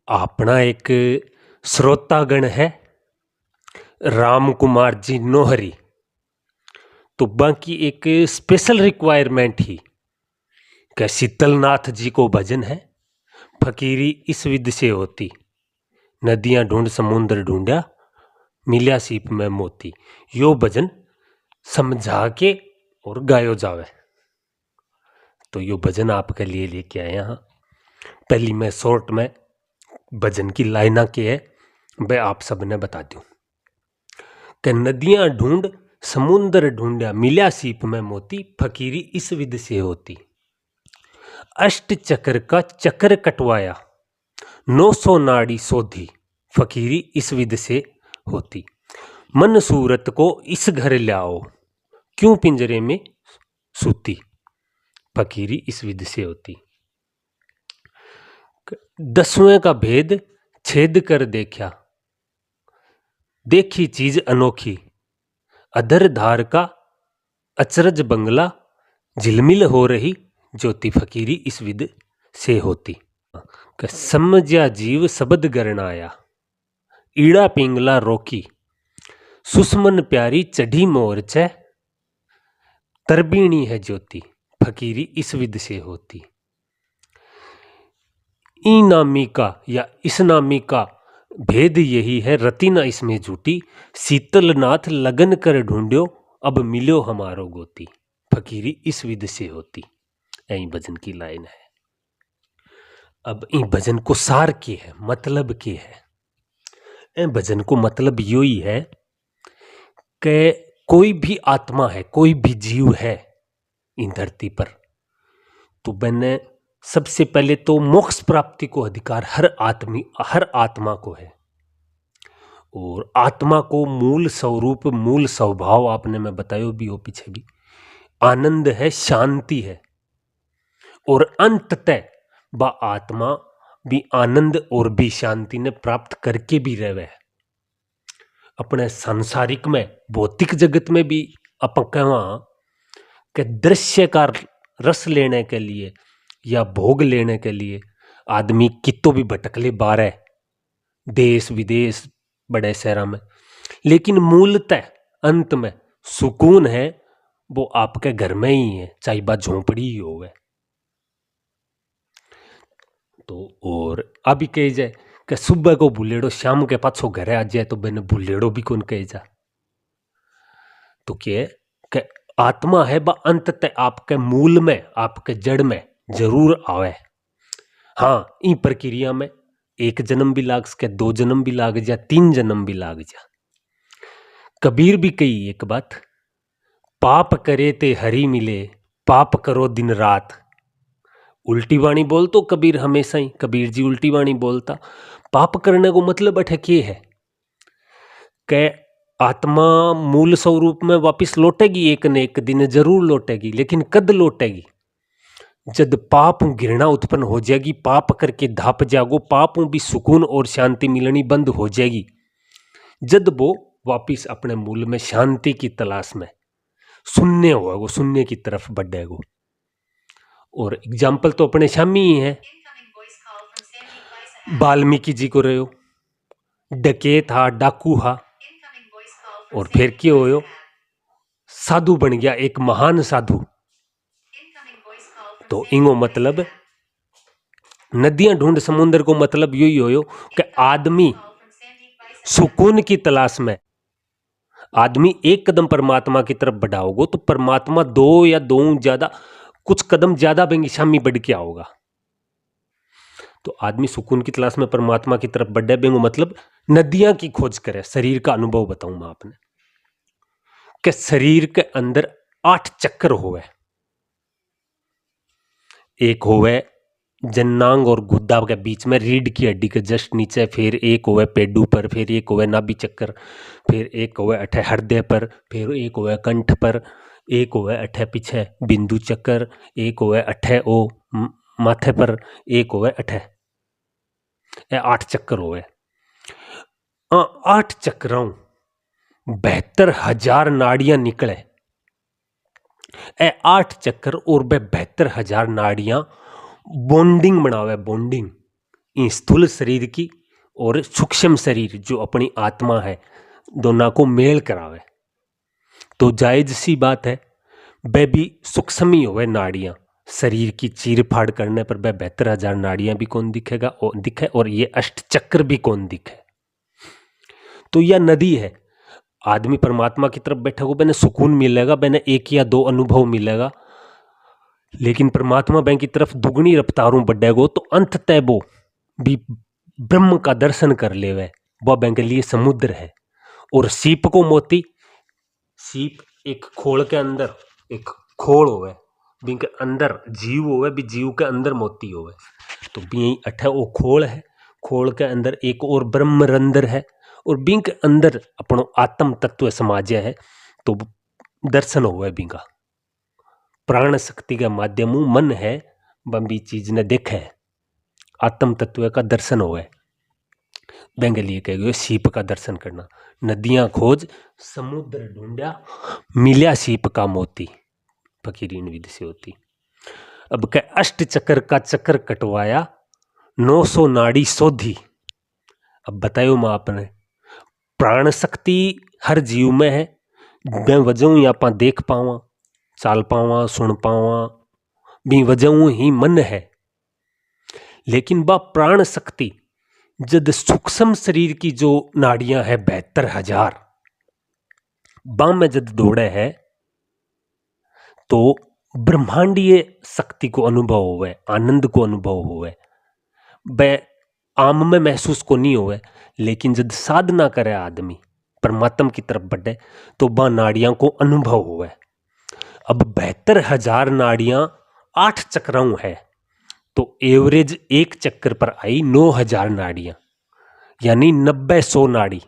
अपना एक श्रोतागण है राम कुमार जी नोहरी। तो बाकी एक स्पेशल रिक्वायरमेंट ही कि शीतलनाथ जी को भजन है फकीरी इस विध से होती, नदियां ढूंढ समुद्र ढूंढा मिल्या सीप में मोती। यो भजन समझा के और गायो जावे। तो यो भजन आपके लिए लेके आए यहाँ। पहली मैं शॉर्ट में भजन की लाइना के है मैं आप सबने बता दूं कि नदियां ढूंढ समुद्र ढूंढा मिल्या सीप में मोती, फकीरी इस विध से होती। अष्ट चक्र का चक्र कटवाया 900 नाड़ी सोधी, फकीरी इस विध से होती। मन सूरत को इस घर लाओ क्यों पिंजरे में सूती, फकीरी इस विध से होती। 10वें का भेद छेद कर देखा, देखी चीज अनोखी, अधर धार का अचरज बंगला, झिलमिल हो रही ज्योति, फकीरी इस विध से होती। समझा जीव शब्द गरणाया, ईड़ा पिंगला रोकी, सुषमन प्यारी चढ़ी मोरचे, तरबीणी है ज्योति, फकीरी इस विध से होती। ई नामी का या इस नामी का भेद यही है, रति न इसमें झूठी, शीतलनाथ लगन कर ढूंढ्यो अब मिलो हमारो गोती, फकीरी इस विध से होती। यही भजन की लाइन है। अब इन भजन को सार के है, मतलब के है। इन भजन को मतलब यो ही है कि कोई भी आत्मा है, कोई भी जीव है इन धरती पर, तो मैंने सबसे पहले तो मोक्ष प्राप्ति को अधिकार हर आत्मा को है। और आत्मा को मूल स्वरूप मूल स्वभाव आपने मैं बतायो भी हो पीछे भी, आनंद है, शांति है। और अंततः वह आत्मा भी आनंद और भी शांति ने प्राप्त करके भी रहे। अपने सांसारिक में भौतिक जगत में भी अपन कहवा कि दृश्य का रस लेने के लिए या भोग लेने के लिए आदमी कितो भी भटकले बारे देश विदेश बड़े शहरों में, लेकिन मूलतः अंत में सुकून है वो आपके घर में ही है, चाहे बा झोंपड़ी ही हो गए। तो और अभी कही जाए कि सुबह को भूलेड़ो शाम के पाछो घरे आ जाए तो मैंने भूलेड़ो भी कौन कही जा। तो क्या कि आत्मा है वह अंततः आपके मूल में आपके जड़ में जरूर आवे। हाँ, इन प्रक्रिया में 1 जन्म भी लाग सके, 2 जन्म भी लाग जा, 3 जन्म भी लाग जा। कबीर भी कही एक बात, पाप करे ते हरि मिले, पाप करो दिन रात। उल्टी वाणी बोलतो कबीर हमेशा ही, कबीर जी उल्टी वाणी बोलता। पाप करने को मतलब अठे के है कि आत्मा मूल स्वरूप में वापिस लौटेगी, एक न एक दिन जरूर लौटेगी, लेकिन कद लौटेगी? जब पाप घृणा उत्पन्न हो जाएगी, पाप करके धाप जागो, पापों भी सुकून और शांति मिलनी बंद हो जाएगी। जब वो वापिस अपने मूल में शांति की तलाश में शून्य होगा, वो शून्य की तरफ बढ़ेगा। और एग्जाम्पल तो अपने शामी ही है, वाल्मीकि जी को रहो, डकैत हा, डाकू हा, और फिर क्या हो, साधु बन गया, एक महान साधु। तो इंगो मतलब नदियां ढूंढ समुद्र को मतलब यही हो कि आदमी सुकून की तलाश में, आदमी एक कदम परमात्मा की तरफ बढ़ाओगे तो परमात्मा 2 या 2 ज्यादा कुछ कदम ज्यादा बेंगी शामी बढ़ के आओगा। तो आदमी सुकून की तलाश में परमात्मा की तरफ बढ़े बेंगो मतलब नदियां की खोज करे। शरीर का अनुभव बताऊं मैं आपने कि शरीर के अंदर 8 चक्र होवे। एक होवे जन्नांग और गुद्दा के बीच में रीढ़ की हड्डी के जस्ट नीचे, फिर एक होवे पेडू पर, फिर एक होवे नाभि चक्र, फिर एक होवे अठे हृदय पर, फिर एक होवे कंठ पर, एक होवे अठे पीछे बिंदु चक्र, एक होवे अठे ओ माथे पर, एक होवे अठे। 8 चक्र होवे। 8 चक्रों 72,000 नाड़ियां निकले। 8 चक्र और 72,000 नाड़ियां बॉन्डिंग बनावे, बॉन्डिंग इन स्थूल शरीर की और सूक्ष्म शरीर जो अपनी आत्मा है दोनों को मेल करावे। तो जायज सी बात है वह भी सूक्ष्म ही होवे नाड़ियाँ, शरीर की चीर फाड़ करने पर वह 72,000 नाड़ियाँ भी कौन दिखेगा और दिखे, और ये अष्ट चक्र भी कौन दिखे। तो यह नदी है। आदमी परमात्मा की तरफ बैठेगा मैंने सुकून मिलेगा, मैंने एक या दो अनुभव मिलेगा, लेकिन परमात्मा बैंक की तरफ दुगनी रफ्तारों बढ़ेगो तो अंततः वो भी ब्रह्म का दर्शन कर लेवे। वह बैंक के लिए समुद्र है। और सीप को मोती, सीप एक खोल के अंदर एक खोल होवे, बिंक अंदर जीव होवे, भी जीव के अंदर मोती होवे। तो भी अठे वो खोल है, खोल के अंदर एक और ब्रह्म रंध्र है, और बिंक अंदर अपनो आत्म तत्व समाजय है। तो दर्शन होवे बिंका प्राण शक्ति का माध्यम मन है, बंबी चीज ने देखे है, आत्म तत्व का दर्शन होवे। बेंगे लिए कह गए सीप का दर्शन करना। नदियां खोज समुद्र ढूंढा, मिल्या सीप का मोती, फकीरी विधि से होती। अब कह अष्ट चक्र का चक्र कटवाया, 900 नाड़ी सोधी। अब बतायो मां आपने प्राण शक्ति हर जीव में है, मैं वजह या पा देख पावा, चाल पावा, सुन पावा, भी वजह ही मन है। लेकिन बा प्राण शक्ति जद सूक्ष्म शरीर की जो नाड़ियां है 72,000 बाम में जद दौड़े है तो ब्रह्मांडीय शक्ति को अनुभव हुए, आनंद को अनुभव हुए। वह आम में महसूस को नहीं हुए, लेकिन जब साधना करे आदमी परमात्मा की तरफ बढ़े तो वह नाड़ियां को अनुभव हुए। अब 72,000 नाड़ियां 8 चक्रों है, तो एवरेज एक चक्कर पर आई 9,000 नाड़ियां, यानी 90-100 नाड़ी।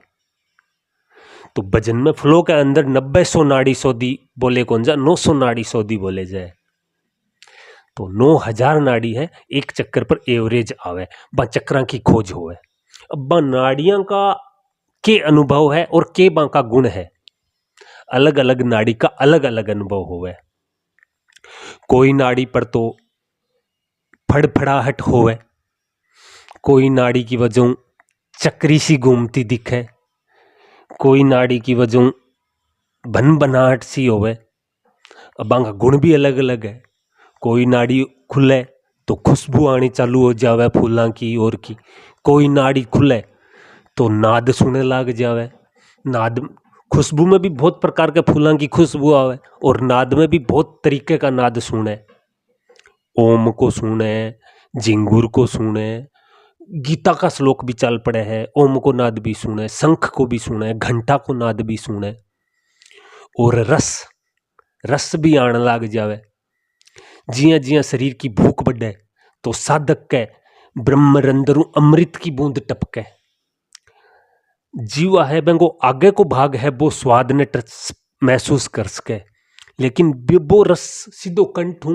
तो भजन में फ्लो के अंदर 90-100 नाड़ी सोदी बोले कौन जा, 900 नाड़ी सोदी बोले जाए। तो 9,000 नाड़ी है, एक चक्कर पर एवरेज आवे, बा चक्रा की खोज होवे। अब बा नाड़ियां का के अनुभव है और के बा का गुण है, अलग अलग नाड़ी का अलग अलग अनुभव होवे। कोई नाड़ी पर तो फड़फड़ाहट होवे, कोई नाड़ी की वजह चक्री सी घूमती दिखे, कोई नाड़ी की वजह भन बनाहट सी होवे। अब का गुण भी अलग अलग है। कोई नाड़ी खुले तो खुशबू आनी चालू हो जावे फूलों की और की, कोई नाड़ी खुले तो नाद सुने लाग जावे। नाद खुशबू में भी बहुत प्रकार के फूलों की खुशबू आवे, और नाद में भी बहुत तरीके का नाद सुने। ओम को सुने, झिंगुर को सुने, गीता का श्लोक भी चल पड़े है, ओम को नाद भी सुने, शंख को भी सुने, घंटा को नाद भी सुने। और रस रस भी आने लाग जावे। जिया जिया शरीर की भूख बढ़े तो साधक के ब्रह्मरंध्रु अमृत की बूंद टपके। जीवा है बेंगो आगे को भाग है वो स्वाद ने टच महसूस कर सके, लेकिन वो रस सीधो कंठ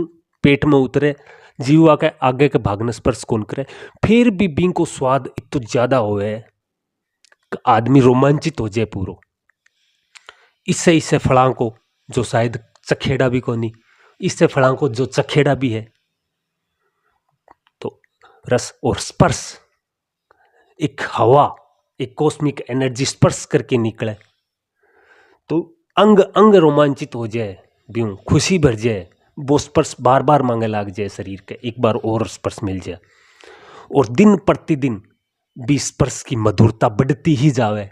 पेट में उतरे, जीवा के आगे के भाग ने स्पर्श कौन करे, फिर भी बिंग को स्वाद इतना ज्यादा होए आदमी रोमांचित हो जाए पूरो। इससे फलां को जो शायद चखेड़ा भी कोनी, इससे फलां को जो चखेड़ा भी है। तो रस और स्पर्श, एक हवा, एक कॉस्मिक एनर्जी स्पर्श करके निकले तो अंग अंग रोमांचित हो जाए, ब्यूं खुशी भर जाए, वो स्पर्श बार बार मांगे लाग जाए शरीर के, एक बार और स्पर्श मिल जाए। और दिन प्रतिदिन भी स्पर्श की मधुरता बढ़ती ही जावे।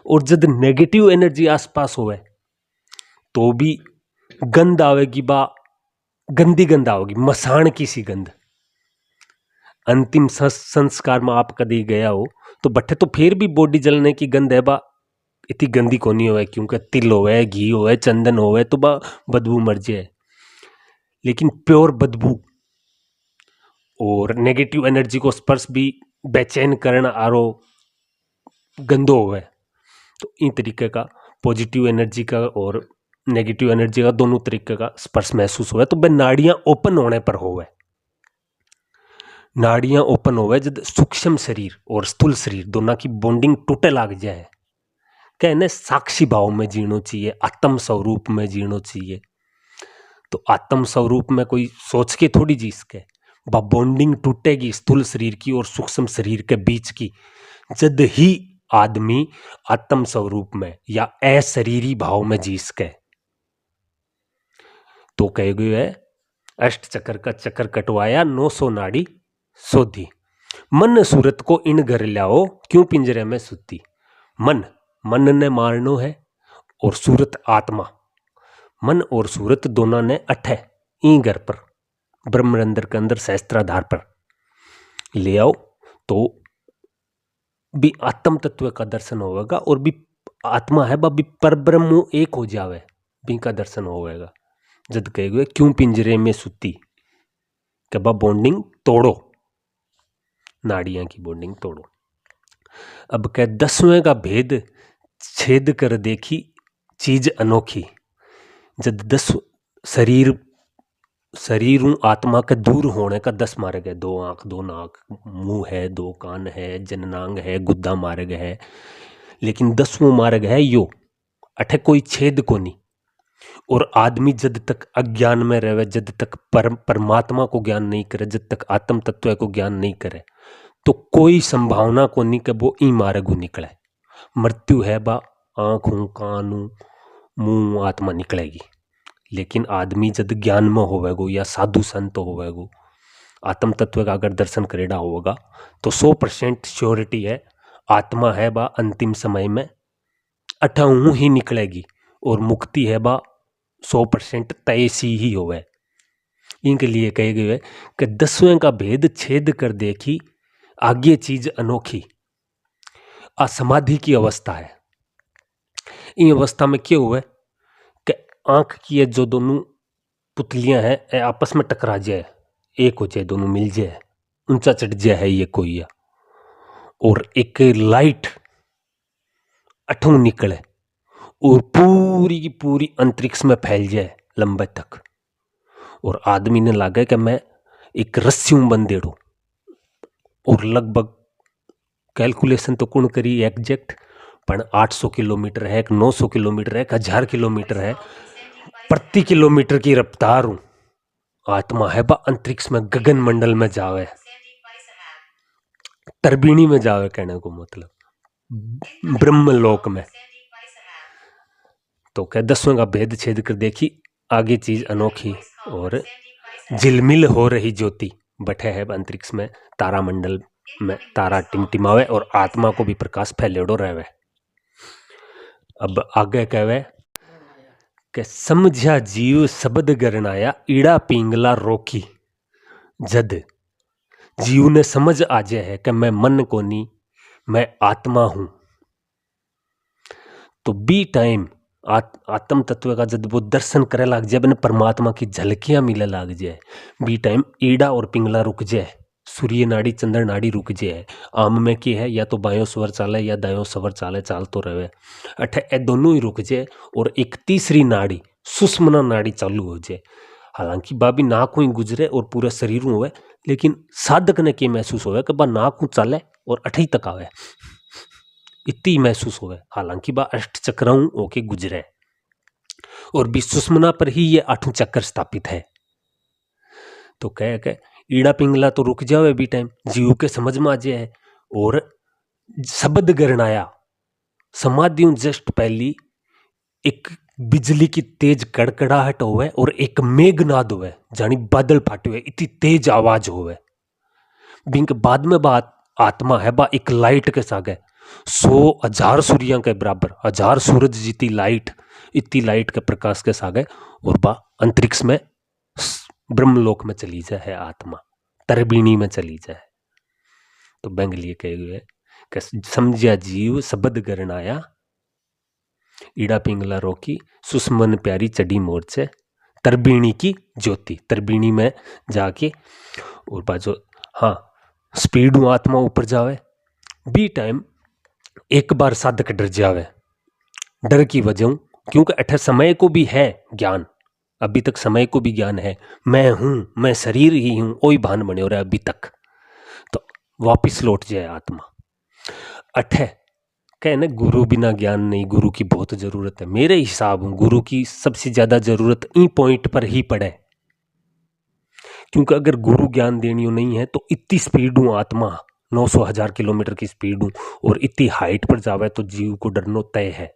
और जब नेगेटिव एनर्जी आसपास होवे तो भी गंध आवेगी, बा गंदी गंध आवेगी, मसान की सी गंध। अंतिम संस्कार में आप कभी गया हो तो बट्टे तो फिर भी बॉडी जलने की गंध है, बा इतनी गंदी को नहीं होवे, क्योंकि तिल होवे, घी होवे, चंदन होवे तो बा बदबू मर जाए। लेकिन प्योर बदबू और नेगेटिव एनर्जी को स्पर्श भी बेचैन करना आरो गंदो होवे। तो इन तरीके का पॉजिटिव एनर्जी का और नेगेटिव एनर्जी का दोनों तरीके का स्पर्श महसूस हुआ। तो वह नाड़ियां ओपन होने पर होवे, नाड़ियां ओपन होवे जब सूक्ष्म शरीर और स्थूल शरीर दोनों की बॉन्डिंग टूटे लाग जाए। कहने साक्षी भाव में जीनो चाहिए, आत्म स्वरूप में जीनो चाहिए। तो आत्म स्वरूप में कोई सोच के थोड़ी जी सके, बा बॉन्डिंग टूटेगी स्थूल शरीर की और सूक्ष्म शरीर के बीच की, जद ही आदमी आत्म स्वरूप में या अशरीरी भाव में जी सके। तो कह गए है अष्ट चक्र का चक्र कटवाया 900 नाड़ी सोधी, मन सूरत को इन घर लाओ क्यों पिंजरे में सुती। मन ने मारनो है और सूरत आत्मा, मन और सूरत दोनों ने अठे ई घर पर ब्रह्मरंध्र के अंदर सहस्त्राधार पर ले आओ तो भी आत्म तत्व का दर्शन होगा और भी आत्मा है भी पर ब्रह्म एक हो जावे, भी का दर्शन होगा। जद कहे गए क्यों पिंजरे में सुती, कि बा बॉन्डिंग तोड़ो, नाड़ियां की बॉन्डिंग तोड़ो। अब कह 10वें का भेद छेद कर देखी चीज अनोखी, जब 10 शरीर आत्मा के दूर होने का 10 मार्ग है। 2 आंख 2 नाक, मुंह है, 2 कान है, जननांग है, गुद्दा मार्ग है, लेकिन 10वां मार्ग है यो, अठे कोई छेद को नहीं। और आदमी जब तक अज्ञान में रहे, जब तक परमात्मा को ज्ञान नहीं करे, जब तक आत्म तत्व को ज्ञान नहीं करे, तो कोई संभावना को नहीं कि वो ई मार्ग निकले। मृत्यु है बा आंखों कानू मुंह आत्मा निकलेगी, लेकिन आदमी जब ज्ञान में होवेगो या साधु संत होवेगो, आत्म तत्व का अगर दर्शन करेगा होगा तो 100% श्योरिटी है आत्मा है बा अंतिम समय में अठाऊ ही निकलेगी, और मुक्ति है बा 100% तय सी ही होवे। इनके लिए कहे गए कि 10वें का भेद छेद कर देखी आगे चीज अनोखी। असमाधि की अवस्था है। इन अवस्था में क्या हुआ कि आंख की ये जो दोनों पुतलियां हैं आपस में टकरा जाए, एक हो जाए, दोनों मिल जाए, ऊंचा चढ़ जाए है ये कोई या, और एक लाइट अठों निकले और पूरी की पूरी अंतरिक्ष में फैल जाए लंबे तक, और आदमी ने लगे कि मैं एक रस्सियों बंदेड़ो, और लगभग कैलकुलेशन तो कौन करी एग्जैक्ट, पर 800 किलोमीटर है, 900 किलोमीटर है, 1000 किलोमीटर है, प्रति किलोमीटर की रफ्तार हूं आत्मा है बा अंतरिक्ष में गगन मंडल में जावे, तरबीणी में जावे, कहने को मतलब ब्रह्मलोक में। तो कह 10वें का भेद छेद कर देखी आगे चीज अनोखी, और झिलमिल हो रही ज्योति बैठे है अंतरिक्ष में, तारामंडल में तारा टिमटिमावे और आत्मा को भी प्रकाश फैलेड़ो रहे। अब आगे कहवे कि समझा जीव शब्द गरनाया ईड़ा पिंगला रोकी, जद जीव ने समझ आ जाए है कि मैं मन को नहीं, मैं आत्मा हूं, तो बी टाइम आत्म तत्व का जब वो दर्शन करे लग जाए, अपने परमात्मा की झलकियां मिले लग जाए, बी टाइम ईड़ा और पिंगला रुक जाए, सूर्य नाड़ी चंद्र नाड़ी रुक जाए। आम में क्या है, या तो बायों स्वर चाले या दायों स्वर चाले, चाल तो रहे अठे ए दोनों ही रुक जाए, और एक तीसरी नाड़ी सुषमना नाड़ी चालू हो जाए। हालांकि बाबी नाक ही गुजरे और पूरा शरीर हुए, लेकिन साधक ने क्या महसूस होगा कि बा नाक चाले और अठई तक आवे, इतनी महसूस होवे। हालांकि बा अष्ट चक्राओं होके गुजरे, और भी सुषमना पर ही ये 8 चक्र स्थापित है। तो कह के ईड़ा पिंगला तो रुक जावे भी टाइम, जीव के समझ में आ जाए है, और शब्द गरनाया समाधियों जस्ट पहली एक बिजली की तेज कड़कड़ाहट होवे और एक मेघनाद होवे, जानी बादल फाटे हुए, इतनी तेज आवाज होवे। बिंक बाद में बात आत्मा है बा एक लाइट के सागे 100,000 सूर्यों के बराबर, 1000 सूरज जितनी लाइट, इतनी लाइट के प्रकाश के सागे, और बा अंतरिक्ष में ब्रह्मलोक में चली जाए है आत्मा, तरबीणी में चली जाए। तो बैंग लिए कहे हुए कि समझा जीव शब्द गरनाया ईड़ा पिंगला रोकी, सुषमन प्यारी चढ़ी मोर्चे, तरबीणी की ज्योति, तरबीणी में जाके और बाजो हाँ स्पीड में आत्मा ऊपर जावे। बी टाइम एक बार साधक डर जावे, डर की वजह क्योंकि अठ समय को भी है ज्ञान, अभी तक समय को भी ज्ञान है, मैं हूं, मैं शरीर ही हूं, वही भान बने हो रहा है अभी तक, तो वापिस लौट जाए आत्मा। अठे कहने गुरु बिना ज्ञान नहीं, गुरु की बहुत जरूरत है। मेरे हिसाब गुरु की सबसे ज्यादा जरूरत ई पॉइंट पर ही पड़े, क्योंकि अगर गुरु ज्ञान देनी नहीं है तो इतनी स्पीड हूँ आत्मा 900,000 किलोमीटर की स्पीड हूँ और इतनी हाइट पर जावे तो जीव को डरनो तय है।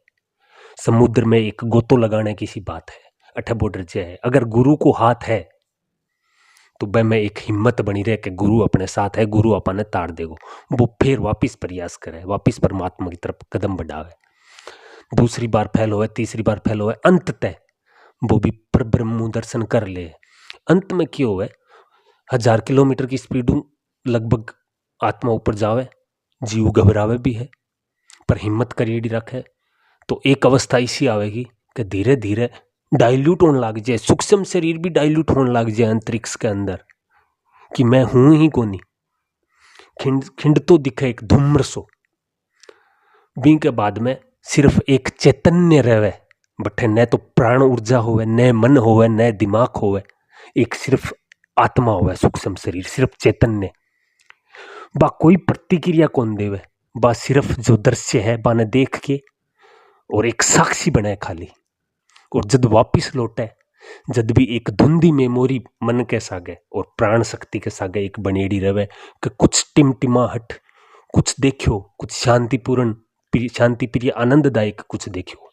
समुद्र में एक गोतो लगाने की सी बात है, अठे बॉर्डर जे है। अगर गुरु को हाथ है तो वह में एक हिम्मत बनी रहे कि गुरु अपने साथ है, गुरु अपने ताड़ देगो। वो फिर वापिस प्रयास करे, वापिस परमात्मा की तरफ कदम बढ़ावे। दूसरी बार फैल होए, तीसरी बार फैल होए, अंत तय वो भी पर ब्रह्म दर्शन कर ले। अंत में क्यों होए, 1000 किलोमीटर की स्पीड लगभग आत्मा ऊपर जावे, जीव घबरावे भी है पर हिम्मत करिएडी रखे। तो एक अवस्था इसी आवेगी कि धीरे धीरे डाइल्यूट होने लग जाए, सूक्ष्म शरीर भी डाइल्यूट होने लग जाए अंतरिक्ष के अंदर, कि मैं हूं ही कोनी। खिंड तो दिखे एक धूम्र सो, बी के बाद में सिर्फ एक चैतन्य रहे, बठे न तो प्राण ऊर्जा होवे, न मन होवे, न दिमाग होवे, एक सिर्फ आत्मा होवे, सूक्ष्म शरीर, सिर्फ चैतन्य। बा कोई प्रतिक्रिया कौन देवे, बा सिर्फ जो दृश्य है बाने देख के और एक साक्षी बने खाली। और जब वापिस लौटे, जब भी एक धुंधी मेमोरी मन के सागे और प्राण शक्ति के सागे एक बनेड़ी रहे कि कुछ टिमटिमाहट, कुछ देखियो, कुछ शांतिपूर्ण, शांति प्रिय, आनंददायक कुछ देखियो।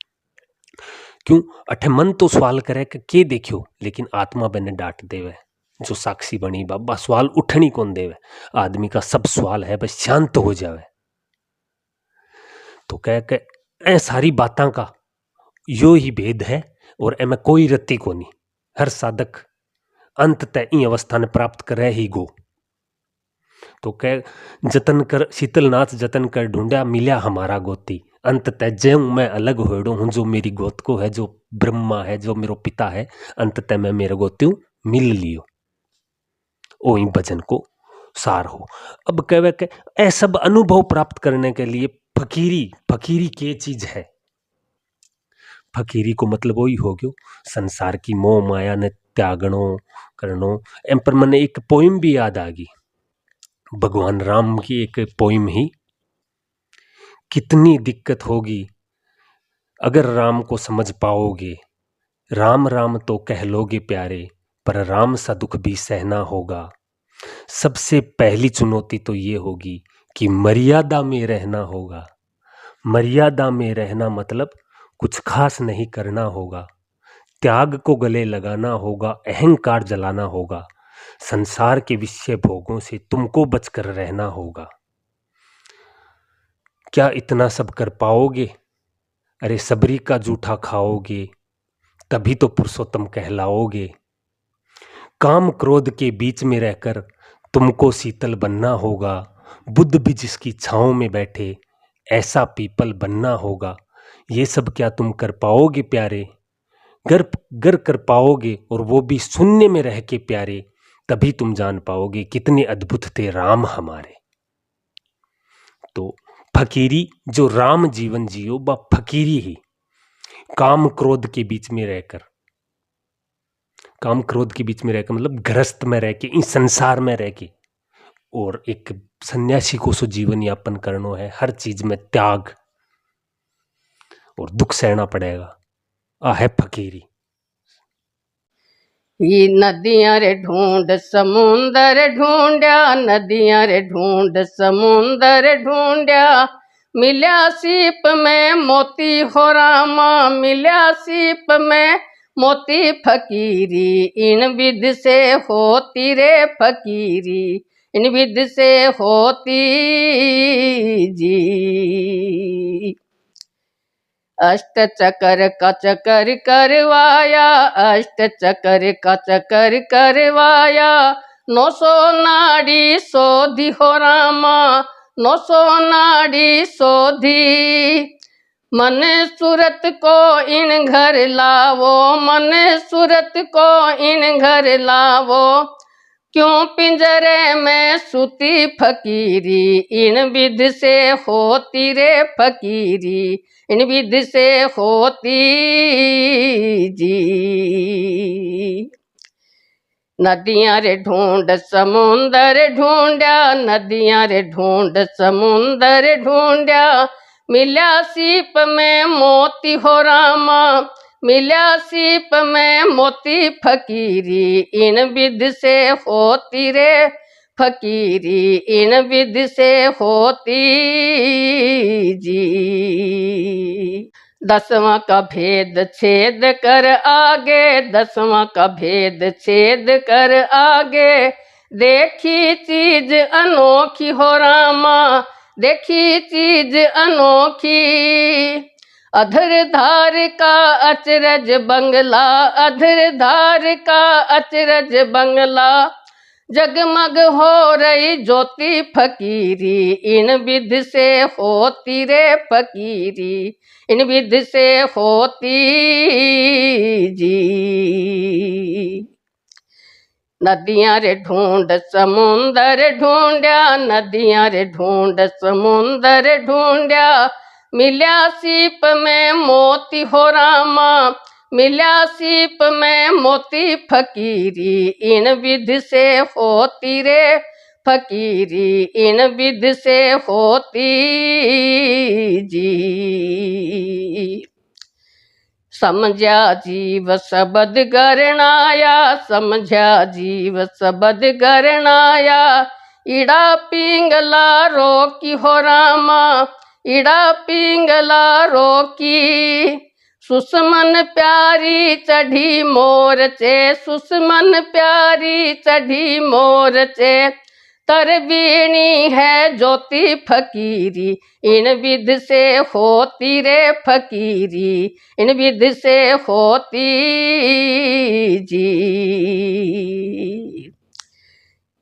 क्यों अठे मन तो सवाल करे कि के देखियो, लेकिन आत्मा बने डांट देवे जो साक्षी बनी बाबा, सवाल उठनी कौन देवे। आदमी का सब सवाल है बस शांत हो जावे। तो कह के ए सारी बातां का यो ही भेद है और एमें कोई रत्ती को नहीं। हर साधक अंत तय ई अवस्था ने प्राप्त करे ही गो। तो कह जतन कर शीतलनाथ जतन कर ढूंढा, मिला हमारा गोती। अंत तय ज्यों मैं अलग होड़ो हूँ, जो मेरी गोत को है, जो ब्रह्मा है, जो मेरो पिता है, अंत तय मैं मेरे गोत्यू मिल लियो। ओ इन भजन को सार हो। अब कहवे के ए सब अनुभव प्राप्त करने के लिए फकीरी के चीज है। फकीरी को मतलब वही हो गयो संसार की मोह माया ने त्यागनो करनो। एम पर मने एक पोइम भी याद आ गई, भगवान राम की एक पोइम ही। कितनी दिक्कत होगी अगर राम को समझ पाओगे, राम राम तो कह लोगे प्यारे, पर राम सा दुख भी सहना होगा। सबसे पहली चुनौती तो ये होगी कि मर्यादा में रहना होगा। मर्यादा में रहना मतलब कुछ खास नहीं करना होगा, त्याग को गले लगाना होगा, अहंकार जलाना होगा, संसार के विषय भोगों से तुमको बचकर रहना होगा। क्या इतना सब कर पाओगे? अरे सबरी का जूठा खाओगे तभी तो पुरुषोत्तम कहलाओगे। काम क्रोध के बीच में रहकर तुमको शीतल बनना होगा। बुद्ध भी जिसकी छांव में बैठे ऐसा पीपल बनना होगा। ये सब क्या तुम कर पाओगे प्यारे? गर कर पाओगे और वो भी शून्य में रह के प्यारे, तभी तुम जान पाओगे कितने अद्भुत थे राम हमारे। तो फकीरी जो राम जीवन जियो वह फकीरी ही, काम क्रोध के बीच में रहकर, काम क्रोध के बीच में रहकर मतलब गृहस्थ में रह के, इस संसार में रह के, और एक सन्यासी को सो जीवन यापन करना है, हर चीज में त्याग और दुख सहना पड़ेगा। आ है फकीरी। ये नदियां रे ढूंढ समुंदर ढूंढया, नदियां रे ढूंढ समुंदर ढूंढया, मिल्या सीप में मोती हो रामा, मिल्या सीप में मोती फकीरी, इन विध से होती रे फकीरी, इन विध से होती जी। अष्ट चकर का चकर करवाया, अष्ट चकर का चकर करवाया, 900 नाड़ी सोधी हो रामा, 900 नाड़ी सोधी। मन सूरत को इन घर लावो, मन सूरत को इन घर लावो, क्यों पिंजरे में सूती फकीरी, इन विध से होती रे फकीरी, इन विध से होती जी। नदियां रे ढूंढ समुंदर ढूंढया, नदियां रे ढूंढ समुंदर ढूंढया, मिल्या सीप में मोती हो रामा, मिल्या सीप में मोती फकीरी, इन विध से होती रे फकीरी, इन विध से होती जी। 10वां का भेद छेद कर आगे, 10वां का भेद छेद कर आगे, देखी चीज अनोखी हो रामा, देखी चीज अनोखी। अधर धार का अचरज बंगला, अधर धार का अचरज बंगला, जगमग हो रही ज्योति फकीरी, इन विध से होती रे फकीरी, इन विध से होती जी। नदियां रे ढूंढ समुंदर ढूंढया, नदियां रे ढूंढ समुंदर ढूंढया, मिल्या सीप में मोती हो रामा, मिल्या सीप में मोती फकीरी, इन विध से होती रे फकीरी, इन विध से होती जी। समझा जीव सबद गरणाया, समझा जीव सबद गरणाया, इड़ा पिंगला रोकी हो रामा, इड़ा पिंगला रोकी। सुषमन प्यारी चढ़ी मोर चे, सुषमन प्यारी चढ़ी मोर चे, तरवीणी है ज्योति फकीरी, इन विध से होती रे फकीरी, इन विध से होती जी।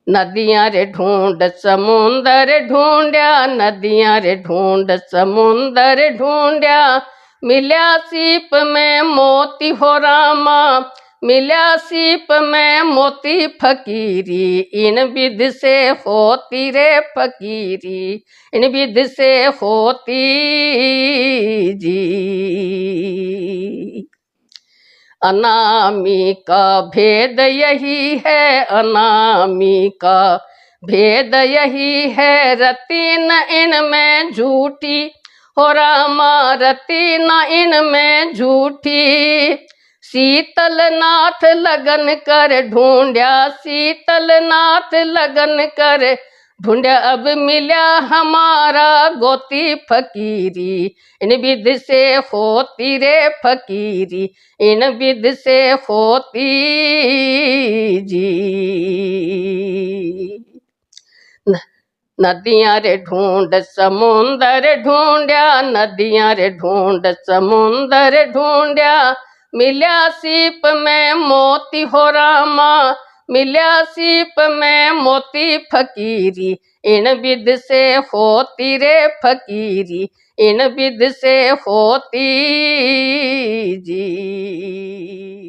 नदियां रे ढूंढ समुंदर ढूंढया, नदियां रे ढूंढ समुंदर ढूंढया, मिल्या सीप में मोती हो रामा, मिल्या सीप में मोती फकीरी, इन विध से होती रे फकीरी, इन विध से होती जी। अनामी का भेद यही है, अनामी का भेद यही है, रति न इनमें झूठी हो रामा, रति न इनमें झूठी। शीतल नाथ लगन कर ढूंढया, शीतल नाथ लगन कर ढूंढया, अब मिला हमारा गोती फकीरी, इन विध से होती रे फकीरी, इन विध से होती जी। नदियां रे ढूंढ समुंदर ढूंढया, नदियां रे ढूंढ समुंदर ढूंढया, मिल्या सीप में मोती हो रामा, मिल्या सीप में मोती फकीरी, इन विध से होती रे फकीरी, इन विध से होती जी।